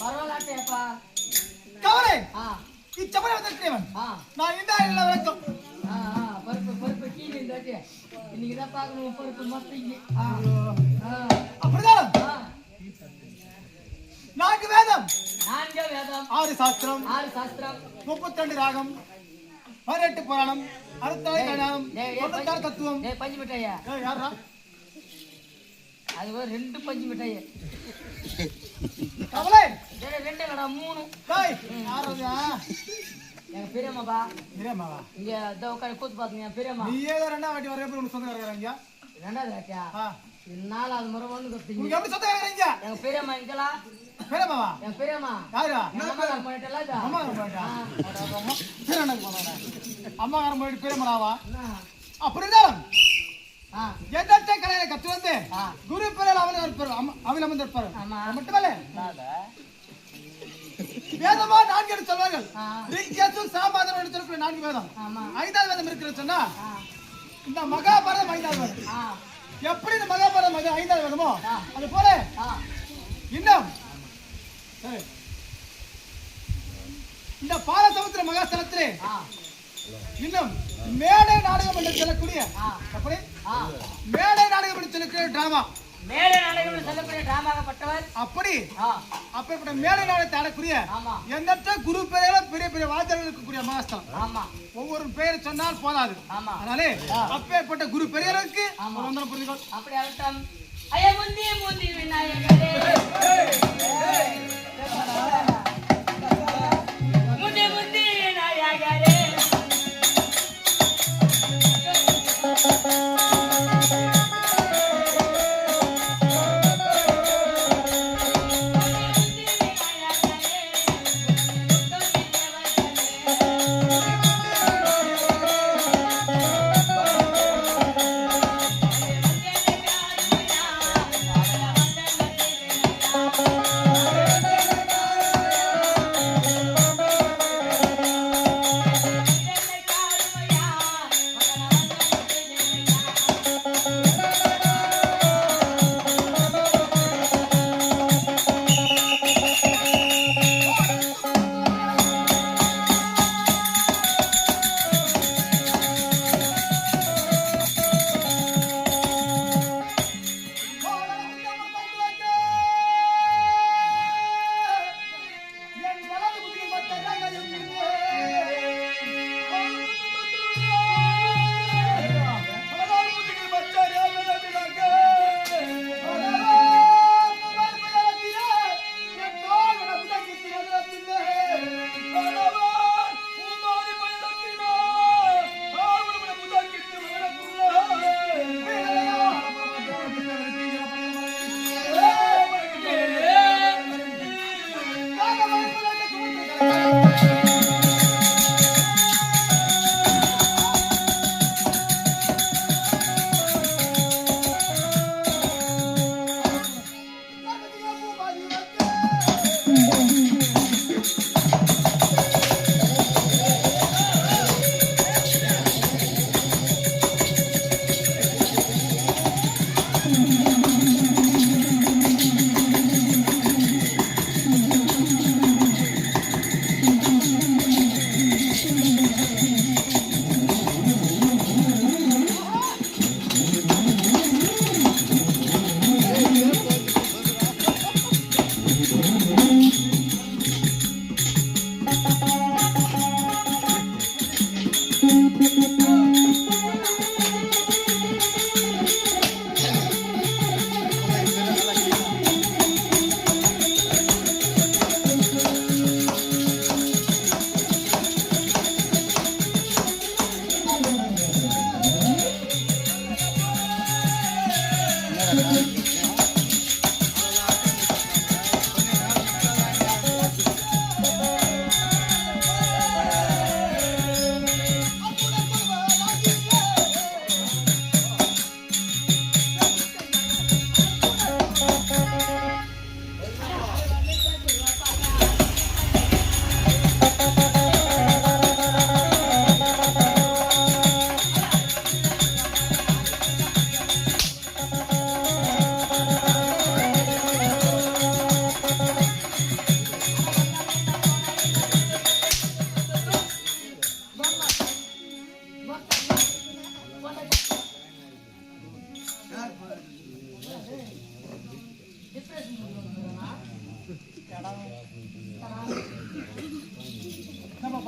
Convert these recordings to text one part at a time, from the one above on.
பரவாயில்லப்பா கவலை இச்சமயம் வந்திருக்கிறேன் நான் இந்த ஆயிரம் வரைக்கும் பருப்பு பருப்பு கீழே இருந்தாச்சு இன்னைக்கு தான் பார்க்கணும் பருப்பு மத்திங்க அப்படிதான் நான்கு வேதம் ஆறு சாஸ்திரம் 32 ராகம் 18 புராணம் 68 கல்யாணம் 96 தத்துவம் பஞ்சு மிட்டாயா யாரா அது ஒரு 2 பஞ்சு மிட்டாய் கவலை 2 இல்லடா 3 டேய் யாரா எங்க பெரியம்மாப்பா பெரியம்மாவா இங்க தோக்காய் கூத்து பாத்தீங்க பெரியம்மா நீ ஏதோ ரெண்டாவது வாட்டி வரவே உனக்கு சொந்த இருக்கறீங்க ரெண்டாவது வாட்டியா நாலாவது முறை வந்து கத்துங்க நீங்க எப்படி சொந்த இருக்கறீங்க எங்க பெரியம்மா இங்கலா பெரியம்மாவா எங்க பெரியம்மா யாரா அம்மா போயிட்டல அம்மா போயிட்டா பெரியண்ணனுக்கு போறானே அம்மா காரம் போயிட்டு பெரியம்மாவா அப்படிதான் எதற்ற கலையை கத்து வந்து குரு பெயரில் அவன் அமர்ந்திருப்பார் மட்டுமல்ல வேதமா 4 எடுத்து சொல்வார்கள் ரிக்யசு சாமாதம் எடுத்து சொல்ற 4 வேதம் 5வது வேதம் இருக்கிறது சொன்னா இந்த மகாபாரதம் 5வது வேதம் எப்படி இந்த மகாபாரதம் 5வது வேதமோ அது போல இன்னும் இந்த பாலசமுத்திர மகாஸ்தலத்திலே இன்னும் மேடை நாடகம் என்று சொல்லக்கூடிய அப்படி மேடை நாடகம் என்று சொல்லக்கூடிய டிராமா மேடை நாடகம் என்று சொல்லக்கூடிய டிராமாகப்பட்டவர் அப்படி அப்படிப்பட்ட மேடை நாடகத்தை ஆடக்கூடிய எண்ணற்ற குரு பெயரில பெரிய பெரிய வாத்தியர்கள் இருக்கக்கூடிய மகாஸ்தலம் ஒவ்வொரு பெயர் சொன்னால் போதாது அதனாலே அப்பேற்பட்ட குரு பெயருக்கு புரிந்துகள் அப்படி ஆகட்டும் ஐயா முந்தி முந்தி விநாயகரே முந்தி முந்தி விநாயகரே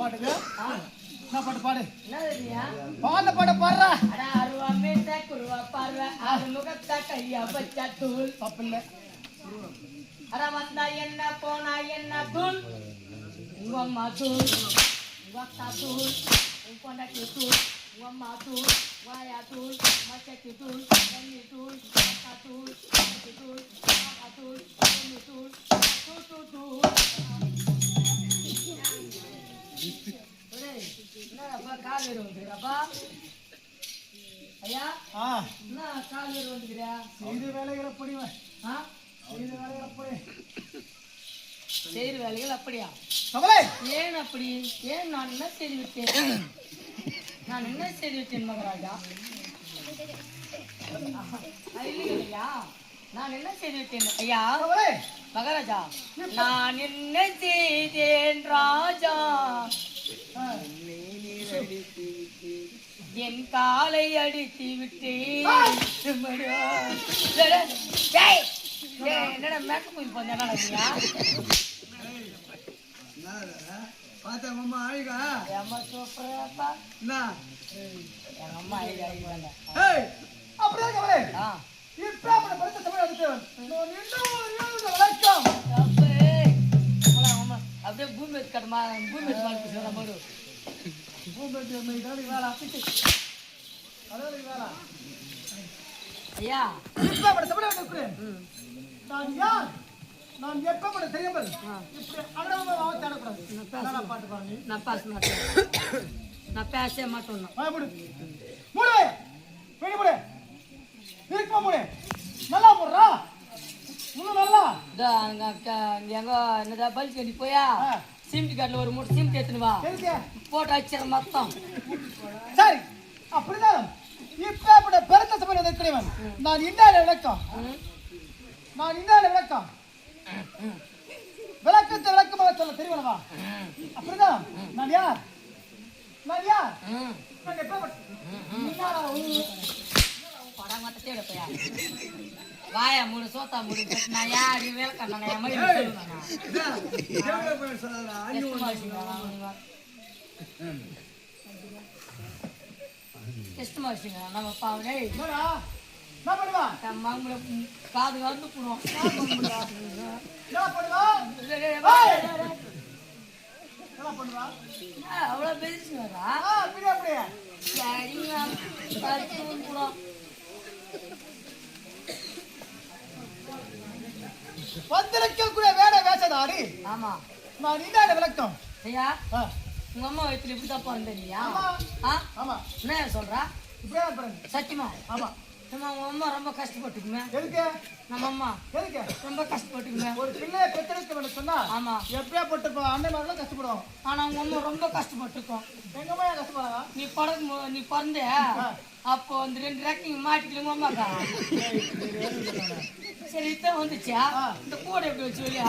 பாட்டுக்கு என்ன பாட்டு பாடு என்ன தெரியா பாட பாட பாடுறா அடா அருவா மேட்ட குருவா பார்வை ஆறு முகத்தா கையா பச்சா தூள் தப்பில்லை அட வந்தா என்ன போனா என்ன தூள் உங்க அம்மா தூள் உங்க அக்கா தூள் உங்க பொண்டாட்டி தூள் உங்க அம்மா தூள் வாயா தூள் மச்சத்தி தூள் தண்ணி தூள் அக்கா தூள் தண்ணி தூள் அக்கா தூள் தண்ணி தூள் தூள் தூள் தூள் என்னப்பா கால் ஏறு வந்துக்கிறப்பா ஐயா என்ன கால் ஏறு வந்துக்கிறியா செய்த வேலைகளை படிவேன் செய்த வேலைகளை படி செய்கிற வேலைகள் அப்படியா கவலை ஏன் அப்படி ஏன் நான் என்ன செய்து விட்டேன் நான் என்ன செய்து விட்டேன் மகராஜா இல்லையா நான் என்ன செய்து விட்டேன் ஐயா கவலை மகாராஜா நான் என்ன செய்தேன் ராஜா என் காலை அடித்து விட்டேன் என்னடா மேக்கப் போய் போந்தா பார்த்தா அம்மா அழகா அம்மா சூப்பராப்பா என்ன எங்க அம்மா அழகா அழகாங்க அப்படியே கவலை இப்ப அப்படி படுத்த தமிழ் எடுத்தேன் வணக்கம் அப்படியே பூமி கட்டமா பூமி சொல்ற மாதிரி ஐயா இப்ப அப்படி தமிழ் எடுக்கிறேன் நான் யார் நான் எப்ப கூட தெரியாமல் இப்படி அடவமா தேடக்கூடாது பாட்டு பாருங்க நான் பேச மாட்டேன் நான் பேச மாட்டேன் மூடு மூடு பெரிய மூடு இருக்க மூடு நல்லா போடுறா இன்னும் நல்லா எங்க என்னதா பல்க் அடி போயா சிமெண்ட் காட்டில் ஒரு மூட்டை சிமெண்ட் எடுத்துன்னு வா போட்டு அடிச்சிட மொத்தம் சரி அப்படிதான் இப்ப அப்படி பெருத்த சமையல் இருக்கிறவன் நான் இன்னால விளக்கம் நான் இன்னால விளக்கம் விளக்கத்தை விளக்கமாக சொல்ல தெரியவனவா அப்படிதான் நான் யார் நான் யார் நான் எப்ப படம் மாத்த தேட போயா வாயா மூணு சோத்தா மூணு நான் யாரு வேலைக்கா நான் என் மாதிரி கஷ்டமா வச்சுங்க நம்ம பாவனே மாமூல பாதுகாத்து போடுவோம் அவ்வளோ பேசுவாரா சரிங்க போடுவோம் வந்திருக்கக்கூடிய வேட வேஷதாரி ஆமா நான் இன்னால விளக்கம் ஐயா உங்க அம்மா வயிற்றுல இப்படி தப்பா இருந்தீங்க ஆமா என்ன சொல்றா இப்படியே பாருங்க சத்தியமா ஆமா நம்ம அம்மா ரொம்ப கஷ்டப்பட்டுக்குமே எதுக்கு நம்ம அம்மா எதுக்கு ரொம்ப கஷ்டப்பட்டுக்குமே ஒரு பிள்ளைய பெற்றெடுக்க சொன்னா ஆமா எப்படியா போட்டு அண்ணன் மாதிரிலாம் கஷ்டப்படுவாங்க ஆனா உங்க அம்மா ரொம்ப கஷ்டப்பட்டுருக்கோம் எங்க அம்மா கஷ்டப்படுறாங்க நீ பிறந்த அப்போ அந்த 2 ரேக்கிங் மாட்டிக்கல உங்க அம்மாக்கா சரி இதான் வந்துச்சா இந்த கூட எப்படி வச்சு வெளியா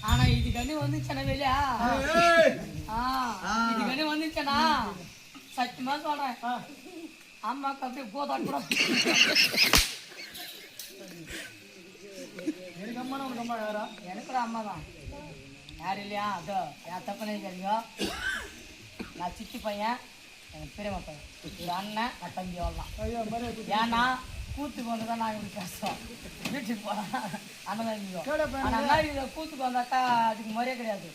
ஆனா இதுக்காண்டி வந்துச்சானா வெளியா இதுக்காண்டி வந்துச்சானா சத்தியமா சொல்றேன் அம்மாக்கு அப்படியே போதாட்டம் எனக்கு அம்மா உனக்கு அம்மா யாரா எனக்கு அம்மா தான் யாரும் இல்லையா அதோ என் தப்பனே கேளுங்க நான் சித்தி பையன் எனக்கு பெரியம்மா பையன் ஒரு அண்ணன் நான் தம்பி வரலாம் ஏன்னா கூத்துக்கு வந்து தான் நாங்கள் இப்படி பேசுவோம் வீட்டுக்கு போகலாம் அந்த மாதிரி ஆனால் மாதிரி கூத்துக்கு வந்தாக்கா அதுக்கு முறையே கிடையாது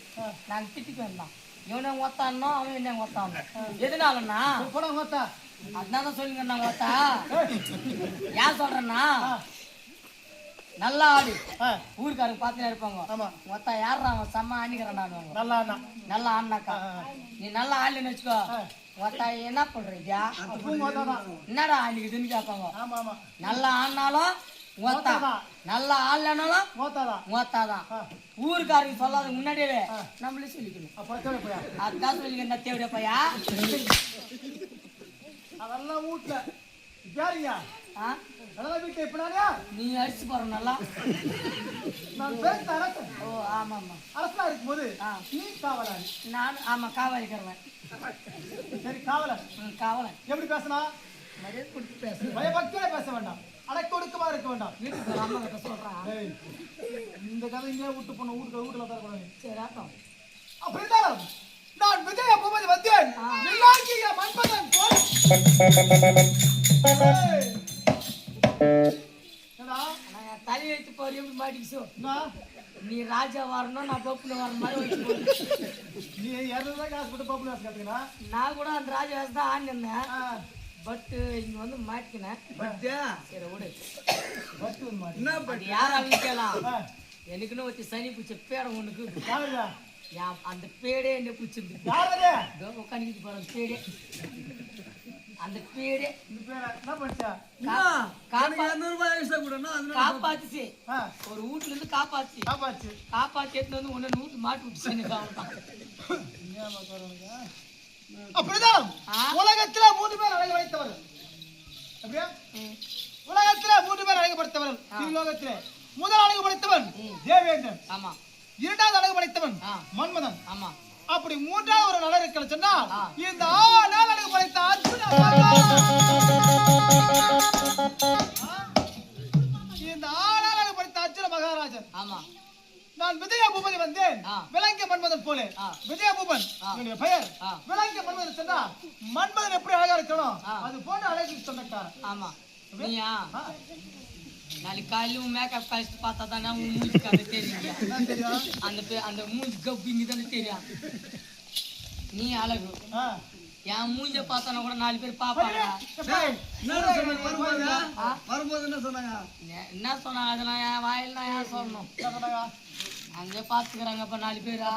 நாங்கள் திட்டிக்கு வந்தோம் இவனை ஒத்தானோ அவன் என்ன ஒத்தானோ எதுனாலண்ணா ஒத்தா அதனால சொல்லுங்க நான் ஒத்தா ஏன் சொல்றேன்னா நல்லா ஆடு ஊருக்காரங்க பார்த்துனே இருப்பாங்க ஒத்தா யாரா அவன் செம்ம ஆணிக்கிறான் நல்லா நல்லா ஆடினாக்கா நீ நல்லா ஆடலன்னு வச்சுக்கோ ஒத்தா என்ன பண்றீங்க என்னடா ஆணிக்குதுன்னு கேட்பாங்க நல்லா ஆடினாலும் ஓத்தா நல்லா ஆடலனாலும் ஓத்தாதான் ஊருக்காரங்க சொல்லாத முன்னாடியே நம்மளே சொல்லிக்கணும் அதுதான் சொல்லிக்க என்ன தேவையா பையா அதெல்லாம் வீட்டுல யாருங்க அதெல்லாம் வீட்டுல எப்படியா நீ அடிச்சு போற நல்லா நான் பேச அரசு ஓ ஆமா ஆமா அரசா இருக்கும்போது நீ காவலன் நான் ஆமா காவலிக்கிறவன் சரி காவலன் காவலன் எப்படி பேசணும் மரியாதை கொடுத்து பேச பயபக்தியோட பேச வேண்டாம் அடக்க ஒடுக்கமா இருக்க வேண்டாம் வீட்டுக்கு அம்மா கிட்ட சொல்றான் இந்த கதை இங்கே விட்டு போன வீட்டுல தரக்கூடாது சரி ஆட்டம் அப்படிதான் நான் விஜய பூபதி வந்தேன் வில்லாங்கிய மன்மதன் போல் நான் தலை வைத்து போறிய மாட்டிக்கிச்சோ நீ ராஜா வரணும் நான் பப்புல வர மாதிரி வச்சு நீ 200 காசு போட்டு பப்புல வாசி கத்துக்கனா நான் கூட அந்த ராஜா வாசி தான் ஆடினேன் பட் இங்க வந்து மாட்டிக்கினேன் சரி விடு பட்டு மாட்டி என்ன பட் யாரா விக்கலாம் எனக்குன்னு வச்சு சனி பூச்ச பேடம் ஒண்ணுக்கு அந்த பேடே என்ன பிடிச்சிருந்து உட்காந்து போறேன் பேடே அந்த பேடே காப்பாத்துச்சு ஒரு வீட்டுல இருந்து காப்பாத்தி எடுத்து வந்து ஒன்னு வீட்டு மாட்டு விட்டுச்சு அப்படிதான் உலகத்துல 3 பேர் அழகு படைத்தவர் அப்படியா உலகத்துல 3 பேர் அழகு படைத்தவர் உலகத்துல முதல் அழகு படைத்தவன் தேவேந்திரன் ஆமா இரண்டாவது அழகு படைத்தவன் மன்மதன் ஆமா அப்படி மூன்றாவது ஒரு நலர் இருக்கல சொன்னா இந்த நாள் அழகு படைத்த அர்ஜுன இந்த ஆளால் அழகு படைத்த அர்ஜுன மகாராஜன் ஆமா நான் விஜய பூபதி வந்தேன் விலங்கிய மன்மதன் போல விஜய பூபன் என்னுடைய பெயர் விலங்கிய மன்மதன் சொன்னா மன்மதன் எப்படி அழகா இருக்கணும் அது போன்ற அழகு சொன்னக்கார ஆமா நீயா நாளைக்கு காலையில மேக்கப் காய்ச்சி பார்த்தா தானே உன் மூஞ்சிக்கு அது தெரியும் அந்த மூஞ்சி கப்பிங்க தானே தெரியும் நீ அழகு என் மூஞ்ச பார்த்தானா கூட 4 பேர் பாப்பாங்க என்ன சொன்னாங்க அதெல்லாம் என் வாயில் தான் ஏன் சொல்லணும் அங்கே பாத்துக்கிறாங்க அப்ப 4 பேரா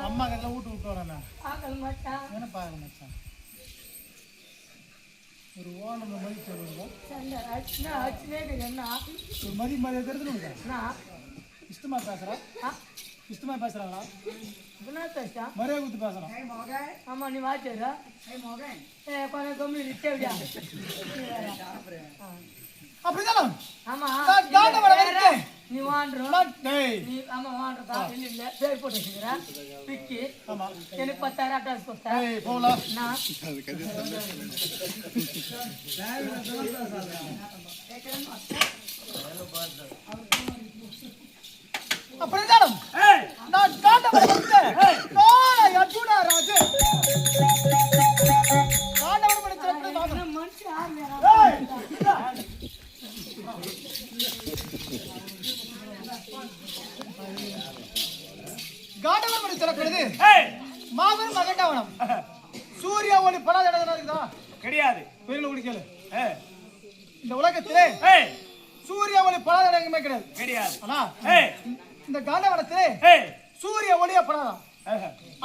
அம்மா கதை வீட்டு விட்டு வரேன் என்ன பாருங்க மச்சான் ஒரு ஓனம் மதி சொல்லுங்க ஒரு மதி மதிய தெரிஞ்சுங்க இஷ்டமா பேசுறா இஷ்டமா பேசுறாங்களா மரியாதை கொடுத்து பேசுறான் ஆமா நீ வாச்சா கொஞ்சம் கம்மி அப்படிதான் ஆமா நீ வாண்டுறோம் நீ ஆமா வாண்டுறதா இல்ல பேர் போட்டு வச்சுக்கிறேன் பிக்கி ஆமா எனக்கு 10,000 அட்வான்ஸ் கொடுத்தா போலாம் நான் அப்படிதான் நான் காண்டவரை வந்து நான் அர்ஜுனா ராஜு காண்டவரை படிச்ச மனுஷன் காண்டவர் படி சொல்லப்படுது மாபெரும் மகண்டவனம் சூரிய ஒளி படாத இடம் இருக்குதா கிடையாது பெரிய குடிக்கல இந்த உலகத்திலே சூரிய ஒளி படாத இடம் எங்குமே கிடையாது கிடையாது ஆனா இந்த காண்டவனத்திலே சூரிய ஒளியே படாதான்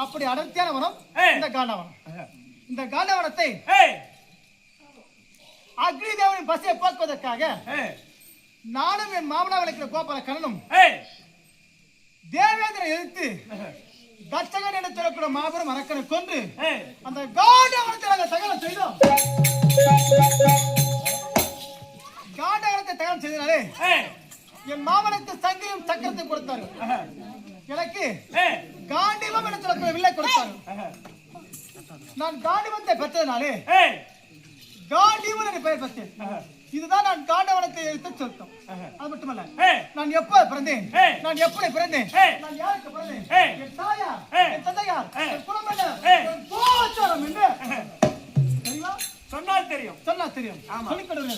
அப்படி அடர்த்தியான வனம் இந்த காண்டவனம் இந்த காண்டவனத்தை அக்னி தேவனின் பசியை போக்குவதற்காக நானும் என் மாமனா விளக்கிற கோபால கண்ணனும் தேவ மாமனிதரை எதிர்த்து தட்சகன் என சொல்லக்கூடிய மாபெரும் அரக்கனை கொன்று அந்த காண்டவனத்தை நாங்கள் தகவல் செய்தோம். காண்டவனத்தை தகவல் செய்தனாலே என் மாமனுக்கு சங்கையும் சக்கரத்தை கொடுத்தார்கள். எனக்கு காண்டிவம் என சொல்லக்கூடிய வில்லை கொடுத்தார்கள். நான் காண்டிவத்தை பெற்றதுனாலே காண்டிவன் என்ற பெயர் பெற்றேன். இதுதான் நான் காண்டவனத்தை எடுத்து சொல்லிட்டோம். அது மட்டுமல்ல, நான் எப்ப பிறந்தேன், நான் எப்படி பிறந்தேன், நான் யாருக்கு பிறந்தேன், என் தாயார், என் தந்தையார், என் குலம் என்ன, என் கோச்சாரம் என்ன தெரியுமா? சொன்னால் தெரியும். சொன்னா தெரியும். சொல்லிக் கொடுங்க.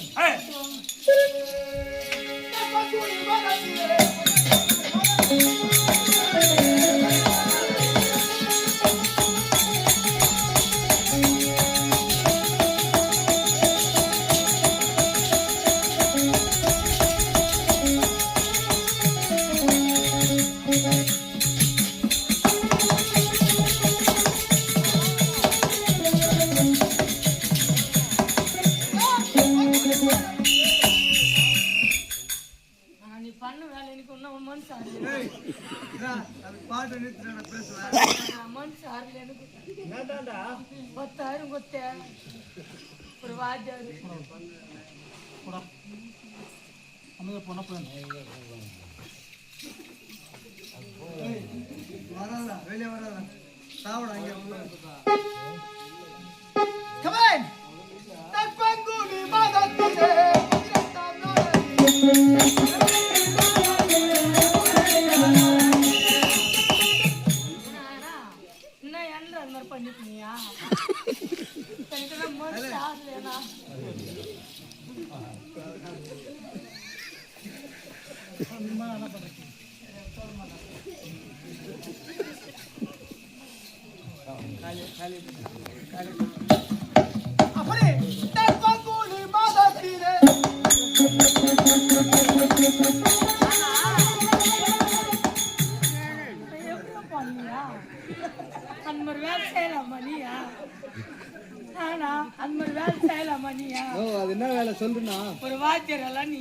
ஒரு வாத்தியரெல்லாம் நீ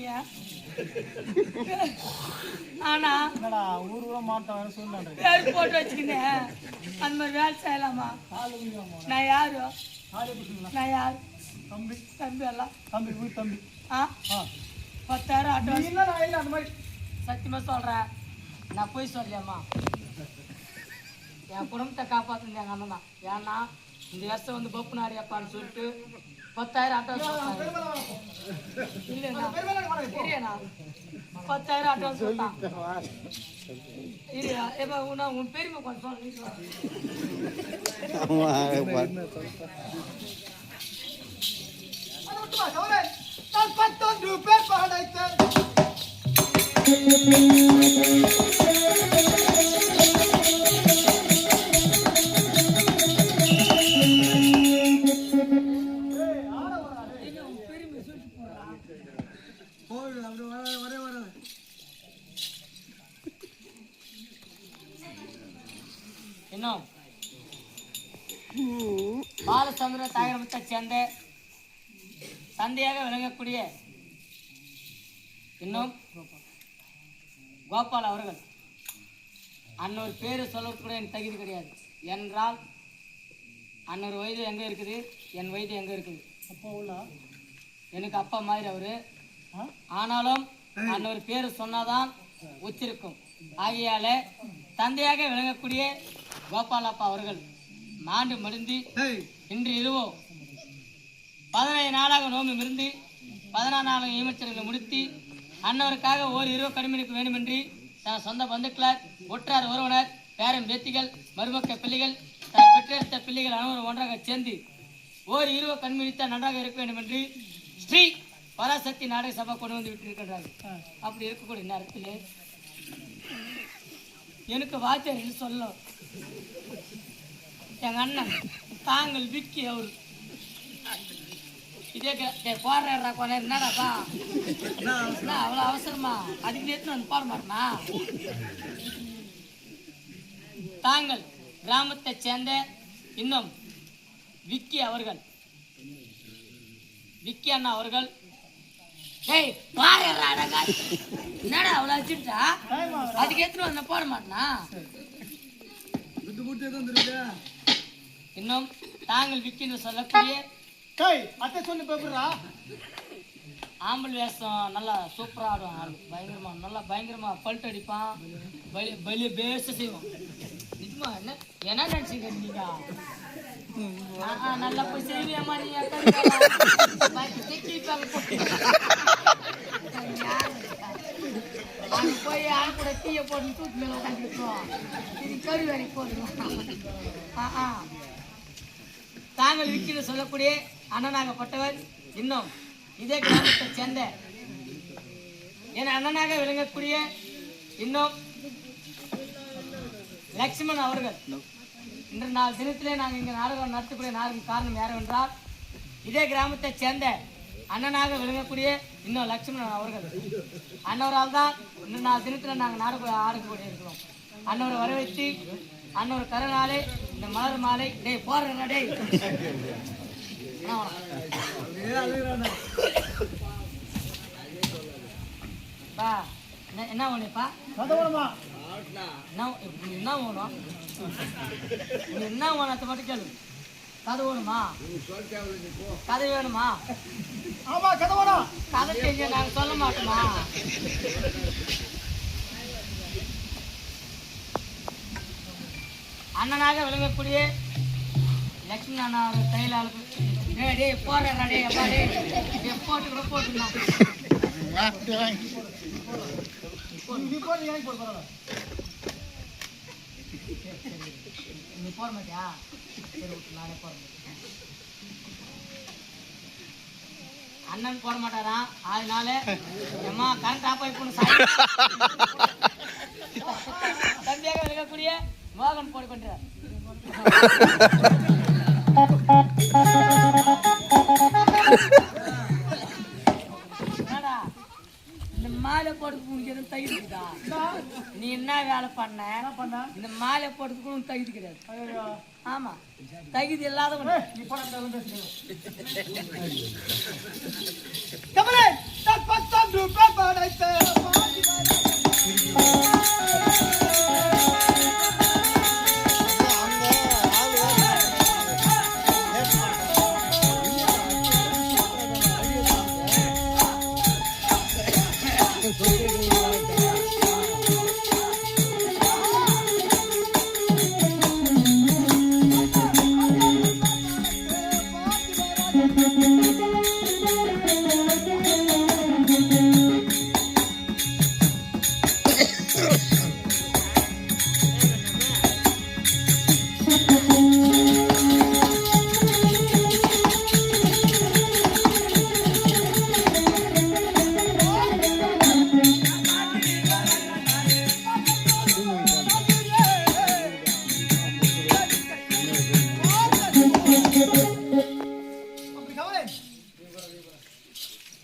ஆனா ஊர் மாட்டோம் பேர் போட்டு வச்சுக்கினேன். அந்த மாதிரி வேலை செய்யலாமா? நான் யாரு? நான் யார்? தம்பி. தம்பி எல்லாம் தம்பி ஊர் தம்பி. 10,000 ஆட்டோ அந்த மாதிரி சத்தியமா சொல்றேன். நான் போய் சொல்லியம்மா, என் குடும்பத்தை காப்பாத்துனது எங்க அண்ணன் தான். ஏன்னா இந்த வருஷம் வந்து பப்பு நாடியாப்பான்னு சொல்லிட்டு 10,000 அட்வான்ஸ் இல்லைண்ணா, இல்லையா 10,000 அட்வான்ஸ் சொல்லிட்டான். இல்லையா எப்ப உன் பெருமை கொஞ்சம் நான் 11 பேர் படைத்தேன். இன்னும் பாலச்சந்திர தாயகத்தை சேர்ந்த தந்தையாக விளங்கக்கூடிய இன்னும் கோபால் அவர்கள் அன்னொரு பேரு சொல்லக்கூடிய எனக்கு தகுதி கிடையாது. என்றால் அன்னொரு வயது எங்க இருக்குது, என் வயது எங்க இருக்குது. அப்பா உள்ள எனக்கு அப்பா மாதிரி அவரு. ஆனாலும் அன்னொரு பேரு சொன்னாதான் உச்சிருக்கும். ஆகையால தந்தையாக விளங்கக்கூடிய கோபாலப்பா அவர்கள் மாண்டு மடிந்து இன்று இரவோ 15 நாளாக நோம்பு இருந்து 14 நாளாக ஈமச்சர்களை முடித்து அன்னவருக்காக ஓர் இரவு கடுமைக்கு வேண்டுமென்று தன் சொந்த பந்துக்களார், ஒற்றார் உறவினர், பேரன் பேத்திகள், மருமக்க பிள்ளைகள், தன் பெற்றெடுத்த பிள்ளைகள் அனைவரும் ஒன்றாக சேர்ந்து ஓர் இரவு கண்மணித்த நன்றாக இருக்க வேண்டும் என்று ஸ்ரீ பராசக்தி நாடக சபை கொண்டு வந்து விட்டிருக்கின்றார்கள். அப்படி இருக்கக்கூடிய நேரத்தில் எனக்கு வாத்தியார் சொல்ல எங்க அண்ணன் தாங்கள் விக்கி அவரு இதே போடுறா கொலை என்னடாப்பா அவ்வளோ அவசரமா அதுக்கு நேற்று வந்து போட மாட்டேனா? தாங்கள் கிராமத்தை சேர்ந்த இன்னும் விக்கி அவர்கள், விக்கி அண்ணா அவர்கள் ஏய் பாருடா அடங்கா என்னடா அவ்வளோ வச்சுட்டா டைம் ஆகுது அதுக்கு எடுத்துட்டு வந்து போட மாட்டேனா விட்டு கொடுத்தே தான் தெரியுது இன்னும் தாங்கள் விற்கின்ற சொல்லக்கூடிய டேய் அத்தை சொல்லு பேப்பரா ஆம்பல் வேஷம் நல்லா சூப்பராக ஆடுவான் ஆள் பயங்கரமா நல்லா பயங்கரமா பல்ட் அடிப்பான் பலி பேச செய்வான் நிஜமா என்ன நினைச்சீங்க நீங்க நல்லா போய் செய்வியாமா நீங்க அங்க போய் ஆள் கூட டீயை போட்டு தூக்கி மேல உட்காந்துருக்கோம் இது கறி வேலைக்கு போடுவோம் தாங்கள் விற்கிற சொல்லக்கூடிய அண்ணனாகப்பட்டவர் இன்னும் இதே கிராமத்தை சேர்ந்த என் அண்ணனாக விளங்கக்கூடிய இன்னும் லட்சுமணன் அவர்கள் இன்று நாள் தினத்திலே நாங்கள் இங்கே நாடகம் நடத்தக்கூடிய நாடகம் காரணம் யாரென்றால் இதே கிராமத்தை சேர்ந்த அண்ணனாக விளங்கக்கூடிய இன்னும் லட்சுமணன் அவர்கள் அன்னவரால் தான் இன்று நாள் தினத்தில் நாங்கள் நாடகம் ஆடக்கூடிய இருக்கிறோம் அன்னவரை வரவேற்று அன்னவர் கருநாளே இந்த மலர் மாலை டேய் போடுறா டேய் பா என்ன வேணும்ப்பா என்ன வேணும் என்ன வேணும் அதை மட்டும் கேளு கதை வேணுமா கதை வேணுமா ஆமா கதை வேணும் கதை தெரிஞ்ச நாங்கள் சொல்ல மாட்டோமா அண்ணனாக விளங்கக்கூடிய லட்சுமி அண்ணா அவர் கையிலாளுக்கு டே போடுறா டே அப்பா டே போட்டு கூட போட்டுருந்தா நீ போடு எனக்கு போடு பரவாயில்ல நீ போட மாட்டியா சரி விட்டு நானே போட மாட்டேன் அண்ணன் போட மாட்டாராம் அதனால அம்மா கரண்ட் ஆஃப் ஆகி போன தம்பியாக விளக்கக்கூடிய மோகன் போட்டு கொண்டார் என்னடா இந்த மாலை போடுறதுக்கு உனக்கு எதுவும் தகுதி இருக்குதா நீ என்ன வேலை பண்ண இந்த மாலை போடுறதுக்கு உனக்கு தகுதி கிடையாது ஆமா தகுதி இல்லாதவன் நீ போட கமலே தட் பத்தம் ரூபாய் படைத்தே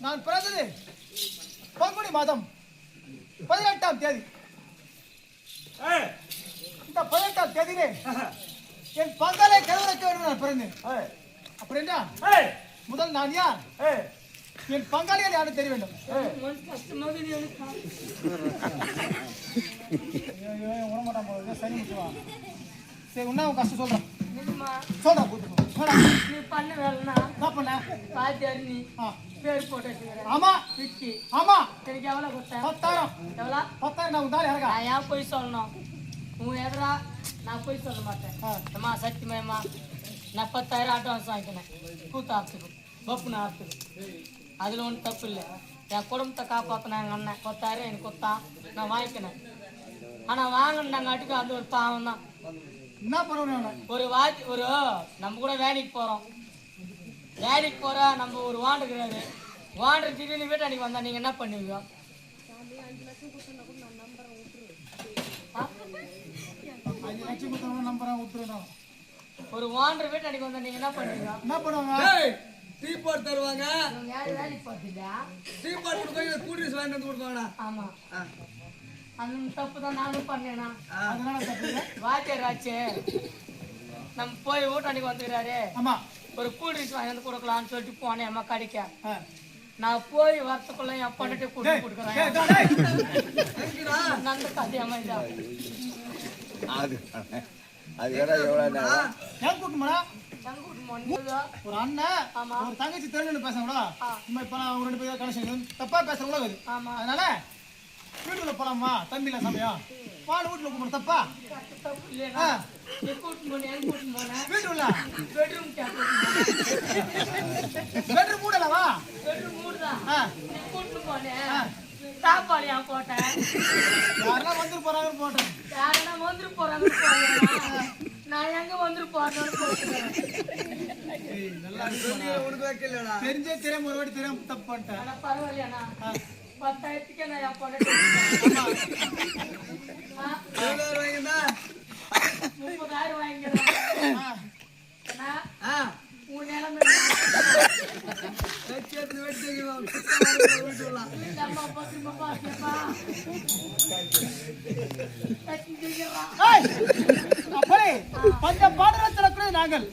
நான் பிறந்தது பங்குனி மாதம் 18ஆம் தேதி. இந்த 18ஆம் தேதியிலே என் பங்காளை கருவறைக்க வேண்டும் நான் பிறந்தேன். அப்படி என்றால் முதல் நான் யார், என் பங்காளிகள் யாரும் தெரிய வேண்டும். சரி முச்சுவா, சரி உன்ன கஷ்டம் சொல்றேன் சொல்றேன். நீ பண்ண வேலைன்னா என்ன பண்ண பாத்தியாரு நீ பேர் போட்டு வச்சுக்கிறேன். ஆமா விக்கி ஆமா எனக்கு எவ்வளோ கொடுத்தேன்? 10,000. எவ்வளோ? 10,000 நான் உண்டால இறங்க. நான் ஏன் போய் சொல்லணும்? உன் எதிரா நான் போய் சொல்ல மாட்டேன். அம்மா சத்தியமாயம்மா நான் 10,000 அட்வான்ஸ் வாங்கிக்கினேன் கூத்து ஆப்துக்கு பப்புன்னு ஆப்துக்கு. அதில் ஒன்றும் தப்பு இல்லை. என் குடும்பத்தை காப்பாற்றின எங்கள் அண்ணன் 10,000 எனக்கு கொடுத்தா நான் வாங்கிக்கினேன். ஆனால் வாங்கினாங்காட்டுக்கு அது ஒரு பாவம் தான். என்ன பண்ணுவேன் ஒரு நம்ம கூட வேலைக்கு போகிறோம், வேலைக்கு போகிற நம்ம ஒரு வாண்டுக்கிறாரு, வாண்டர் திடீர்னு வீட்டாண்டிக்கு வந்தா நீங்கள் என்ன பண்ணுவீங்க? ஒரு வாண்டர் வீட்டாண்டிக்கு வந்தா நீங்க என்ன பண்ணுவீங்க? என்ன பண்ணுவாங்க? டீ போட்டு தருவாங்க. யாரும் வேலைக்கு போறதில்லையா? டீ போட்டு கொடுங்க, கூல் ட்ரிங்க்ஸ் வாங்கி வந்து கொடுப்பாங்க. ஆமா, அந்த தப்பு தான் நானும் பண்ணேனா. அதனால தப்பு இல்லை. வாத்தியார் ஆச்சு நம்ம போய் வீட்டாண்டிக்கு வந்துக்கிறாரு. ஆமா, ஒரு கூல் ட்ரிங்க்ஸ் வாங்கி வந்து கொடுக்கலாம்னு சொல்லிட்டு போனேன் அம்மா கடைக்க. நான் போய் வரத்துக்குள்ள என் பொண்ணட்டே டேய், கொடுக்குறேன் டேய், டேய். நல்ல கதையாம இதா அது அது எவ்வளோ நேரம் ஏன் கூட்டமாடா சங்கூட்டு மொழியா ஒரு அண்ணன் ஆமா. ஒரு தங்கச்சி தெரிஞ்சு பேசுறா இப்ப நான் ஒரு 2 பேர் கனெக்ஷன் தப்பா பேசுறவங்களா வருது ஆமா. அதனால வீட்டுக்குள்ள போலாமா தம்பில சமயம் பால் வீட்டுல கூப்பிட தப்பா தப்பு இல்லையா நீ கூட்டு போன எங்க கூட்டு போன வீட்டுக்குள்ள பெட்ரூம் பெட்ரூம் மூடலவா பெட்ரூம் மூடுதான் ஆ. நீ கூட்டு போனேன் சாப்பாடு ஏன் போட்டேன் யாரெல்லாம் வந்துட்டு போறாங்கன்னு போட்டேன் யாரா வந்துட்டு போறாங்க நான் எங்க வந்துட்டு போறேன்னு போட்டுக்கிறேன் தெரிஞ்சே தெரியாம ஒரு வாட்டி தெரியாம தப்பு பண்ணிட்டேன் ஆனா பரவாயில்லையாண்ணா 10,000க்கு நான் என் பொண்ணு 30,000 வாங்கிக்கிறேன் உன் நிலைமை அம்மா பத்திரமா பாத்தியப்பா ஏய், அப்படி பஞ்ச பாடரத்தில் கூட நாங்கள்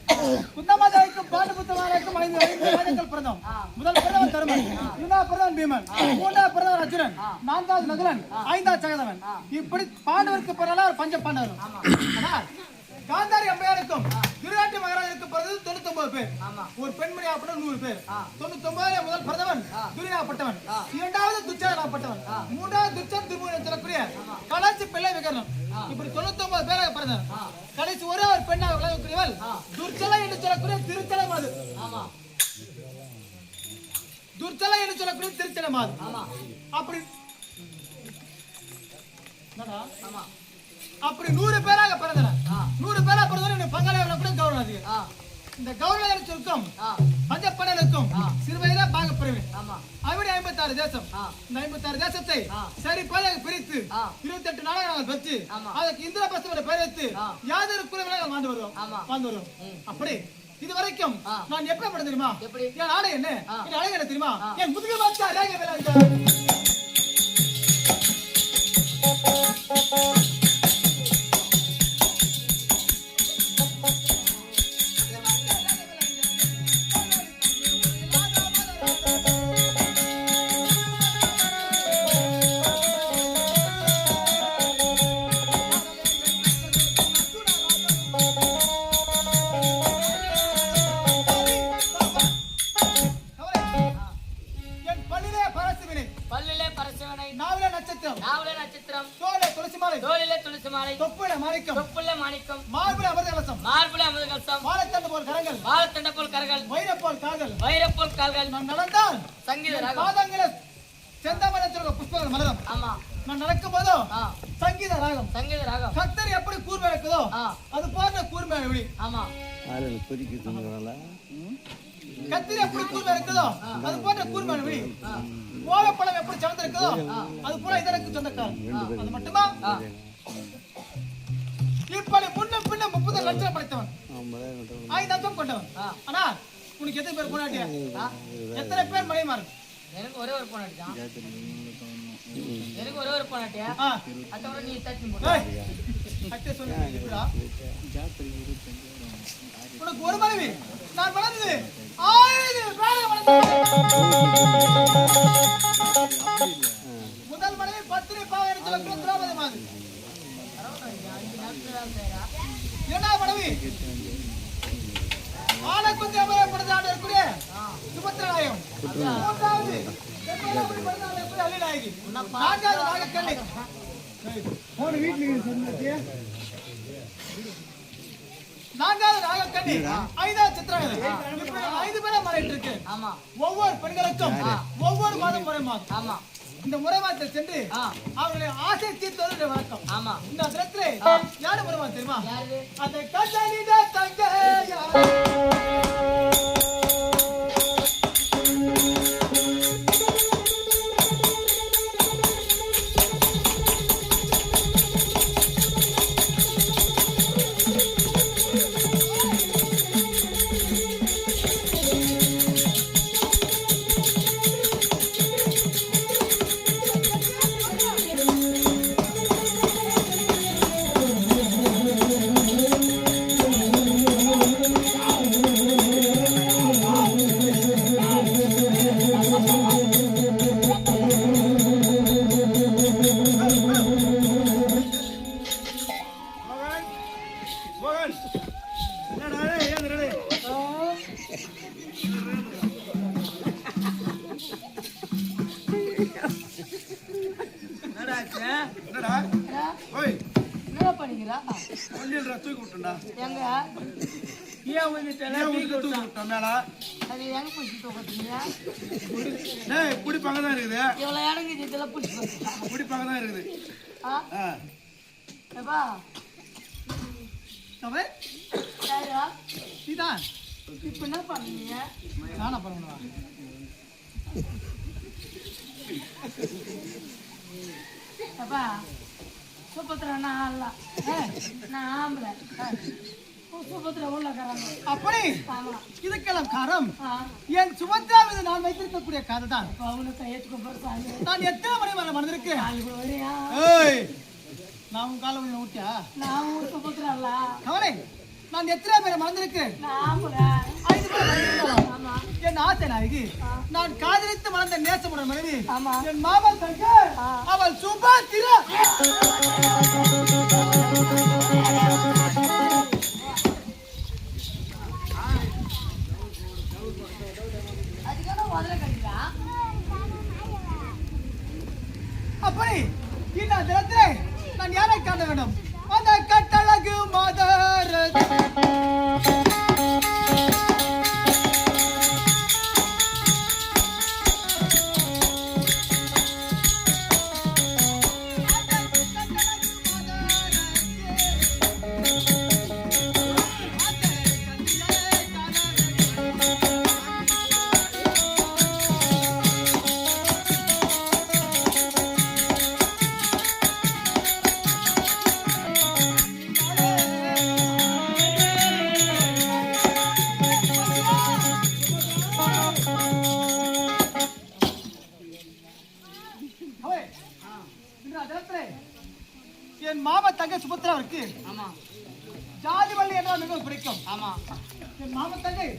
குந்தமாதாவுக்கும் பாண்டு புத்தமாருக்கும் 5 வருடங்கள் பிறந்தோம் முதல் பிறந்தவன் தருமன் 2வது பிறந்தவன் பீமன் 3வது பிறந்தவன் அர்ஜுனன் 4வது நகுலன் 5வது சகதவன் இப்படி பாண்டவருக்கு பிறகு ஒரு பஞ்ச பாண்டவரும் ஆனால் காந்தாரி அம்மையாருக்கும் திருநாட்டு மகாராஜருக்கு பிறகு 99 பேர் ஒரு பெண்மணி ஆப்பட்ட 100 பேர் 99 முதல் பிறந்தவன் துரியாப்பட்டவன் 2வது துச்சாதனாப்பட்டவன் 3வது துச்சன் திருமூலன் சொல்லக்கூடிய கலாச்சி பிள்ளை விகரணம் இப்படி 99 பேராக பிறந்தவன் கடைசி ஒரே ஒரு பெண்ணாக விளங்கக்கூடியவள் துர்ச்சலை என்று சொல்லக்கூடிய திருச்சலை மாது துர்ச்சலை என்று சொல்லக்கூடிய திருச்சலை மாது அப்படி அப்படி 100 பேராக பிறந்தனர் 100 பேராக பிறந்தனர் பங்காளியாக கூட கௌரவம் அதிகம் இந்த கௌரவ சுருக்கம் பஞ்சப்படலுக்கும் சிறுவையில பாக பிரிவு அப்படி 56 தேசம் இந்த 56 தேசத்தை சரி போல பிரித்து 28 நாளாக நாங்கள் வச்சு அதுக்கு இந்திர பசங்களை பெயர் வைத்து யாதொரு குழுவில வாழ்ந்து வருவோம் அப்படி இது வரைக்கும் நான் எப்படி படம் தெரியுமா என் ஆடை என்ன என் அழகு என்ன தெரியுமா என் முதுகு பார்த்தா அழகு விளையாடு கத்திரி எப்படி கூர்மை இருக்குதோ அது போன்ற கூர்மை விழி ஓலப்பழம் எப்படி சவந்து இருக்குதோ அது போல இதற்கு சொந்தக்காரன் அது மட்டுமா இப்படி முன்னும் பின்ன 30 லட்சம் படைத்தவன் 5 அம்சம் கொண்டவன் ஆனா உனக்கு எத்தனை பேர் பொண்ணாட்டியா எத்தனை பேர் மனைவிமார் எனக்கு ஒரே ஒரு பொண்ணாட்டியா எனக்கு ஒரே ஒரு பொண்ணாட்டியா அதோட நீ தட்டி போடு அட்டை சொல்லுடா உனக்கு ஒரு மனைவி நான் வளர்ந்தது 5 பேரை முதல் மனைவி பத்திரி பாவை சொல்லக்கூடிய திரௌபதி மாதிரி 2வது மனைவி ஆனக்குந்தி அமரப்படுத்த ஆண்டு இருக்கக்கூடிய சுபத்திரநாயகம் 3வது அலிநாயகி 4வது நாகக்கண்ணி போன வீட்டுல சொன்னே 4வது நாகக்கண்ணி 5வது சித்திரகதை இப்படி 5 பேரை மறைட்டு இருக்கு ஒவ்வொரு பெண்களுக்கும் ஒவ்வொரு மாதம் முறை மாதம் இந்த முறை மாதத்தில் சென்று அவர்களை ஆசை தீர்த்து வழக்கம் இந்த தினத்திலே யாரு முறை மாதம் தெரியுமா அந்த கஞ்சனிட தங்கையா மோகன் என்னடா ஏன் ரெடி என்னடா ஓய் என்ன பண்ணிக்கிறா வண்டியில தூக்கி விட்டுண்டா எங்க ஏன் தூக்கி விட்டா மேல அது எங்க பிடிச்சி தூக்கத்துங்க டேய் குடிப்பாங்க தான் இருக்குது இவ்வளவு இடங்கு இதெல்லாம் பிடிச்சி குடிப்பாங்க தான் இருக்குது ஏப்பா அவன் யாரா நீதான் இப்ப என்ன பண்ணீங்க நானா பண்ணுவா ஏப்பா சுபத்ரா நான் அல்ல நான் ஆம்பளை சுபத்ரா உள்ள கராங்க அப்படி ஆமா இதுக்கெல்லாம் காரம் என் சுபத்ரா மீது நான் வைத்திருக்கக்கூடிய கதை தான் அவனுக்கு ஏற்றுக்கொண்டு நான் எத்தனை மணி மேல மறந்திருக்கேன் வரியா ஏய் நான் உன் கால கொஞ்சம் ஊட்டியா நான் ஒரு சுபத்ரா இல்ல கவலை நான் எத்தனை பேரை மறந்திருக்கேன் நான் ஆம்பளை 5 பேர் மறந்திருக்கேன் ஆமா என் ஆசை நாயகி நான் காதலித்து மறந்த நேசமுடன் மனைவி ஆமா என் மாமன் தங்க அவள் சுபத்ரா அதுக்கான முதல்ல கட்டிக்கா அப்படி இந்த தினத்திலே நான் யாரை காட்ட வேண்டும் அந்த கட்டழகு மாதர் என் மாமா தங்கை சுபத்ராவிற்கு ஆமா ஜாதி வள்ளி என்றால் மிகவும் பிடிக்கும் ஆமா என் மாமா தங்கை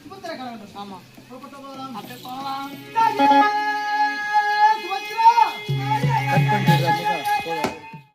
சுபத்ரா கலந்து ஆமா புறப்பட்டு போகலாம் அப்படியே போகலாம்